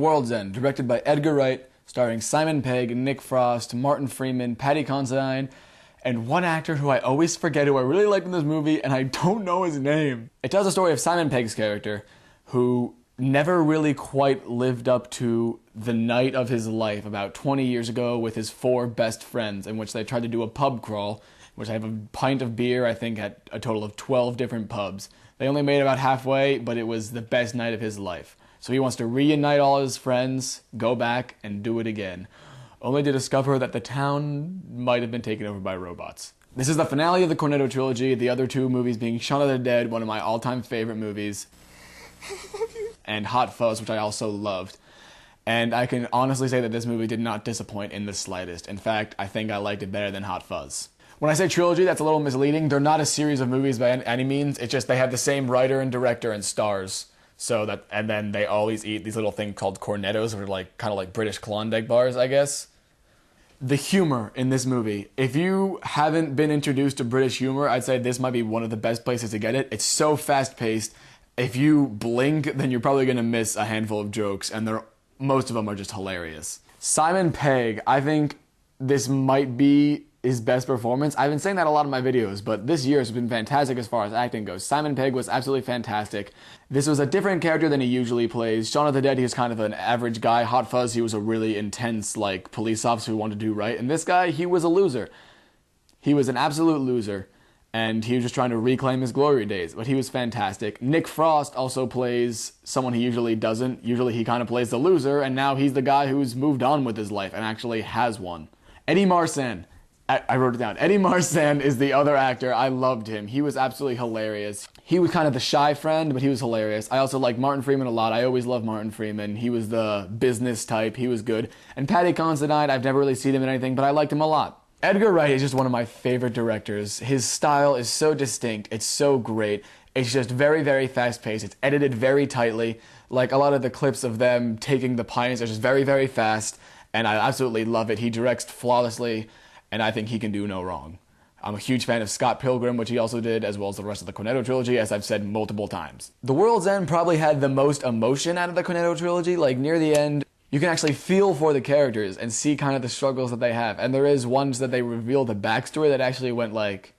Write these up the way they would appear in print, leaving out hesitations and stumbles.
World's End, directed by Edgar Wright, starring Simon Pegg, Nick Frost, Martin Freeman, Paddy Considine, and one actor who I always forget who I really liked in this movie, and I don't know his name. It tells the story of Simon Pegg's character, who never really quite lived up to the night of his life about 20 years ago with his 4 best friends, in which they tried to do a pub crawl, which I have a pint of beer, I think, at a total of 12 different pubs. They only made it about halfway, but it was the best night of his life. So he wants to reunite all his friends, go back, and do it again, only to discover that the town might have been taken over by robots. This is the finale of the Cornetto trilogy, the other 2 movies being Shaun of the Dead, one of my all-time favorite movies, and Hot Fuzz, which I also loved. And I can honestly say that this movie did not disappoint in the slightest. In fact, I think I liked it better than Hot Fuzz. When I say trilogy, that's a little misleading. They're not a series of movies by any means. It's just they have the same writer and director and stars. And then they always eat these little things called cornettos, which are like kind of like British Klondike bars, I guess. The humor in this movie, if you haven't been introduced to British humor, I'd say this might be one of the best places to get it. It's so fast-paced. If you blink, then you're probably going to miss a handful of jokes, and most of them are just hilarious. Simon Pegg, I think this might be his best performance. I've been saying that a lot in my videos, but this year has been fantastic as far as acting goes. Simon Pegg was absolutely fantastic. This was a different character than he usually plays. Shaun of the Dead, he was kind of an average guy. Hot Fuzz, he was a really intense, like, police officer who wanted to do right. And this guy, he was a loser. He was an absolute loser, and he was just trying to reclaim his glory days, but he was fantastic. Nick Frost also plays someone he usually doesn't. Usually he kind of plays the loser, and now he's the guy who's moved on with his life and actually has one. Eddie Marsan. I wrote it down. Eddie Marsan is the other actor. I loved him. He was absolutely hilarious. He was kind of the shy friend, but he was hilarious. I also like Martin Freeman a lot. I always loved Martin Freeman. He was the business type. He was good. And Paddy Considine, I've never really seen him in anything, but I liked him a lot. Edgar Wright is just one of my favorite directors. His style is so distinct. It's so great. It's just very, very fast-paced. It's edited very tightly. Like, a lot of the clips of them taking the pints are just very, very fast, and I absolutely love it. He directs flawlessly, and I think he can do no wrong. I'm a huge fan of Scott Pilgrim, which he also did, as well as the rest of the Cornetto trilogy, as I've said multiple times. The World's End probably had the most emotion out of the Cornetto trilogy. Like, near the end, you can actually feel for the characters and see kind of the struggles that they have. And there is ones that they reveal the backstory that actually went like,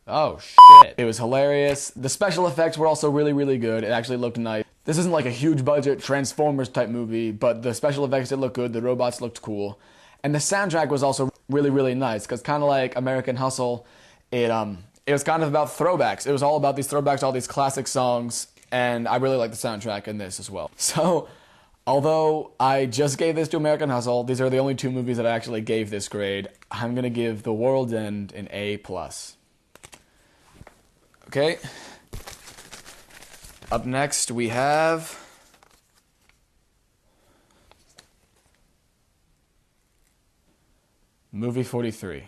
oh shit. It was hilarious. The special effects were also really, really good. It actually looked nice. This isn't like a huge budget Transformers type movie, but the special effects did look good. The robots looked cool. And the soundtrack was also really, really nice, because kind of like American Hustle, it was kind of about throwbacks. It was all about these throwbacks, all these classic songs, and I really like the soundtrack in this as well. So, although I just gave this to American Hustle, these are the only 2 movies that I actually gave this grade. I'm going to give The World's End an A+. Okay. Up next we have Movie 43.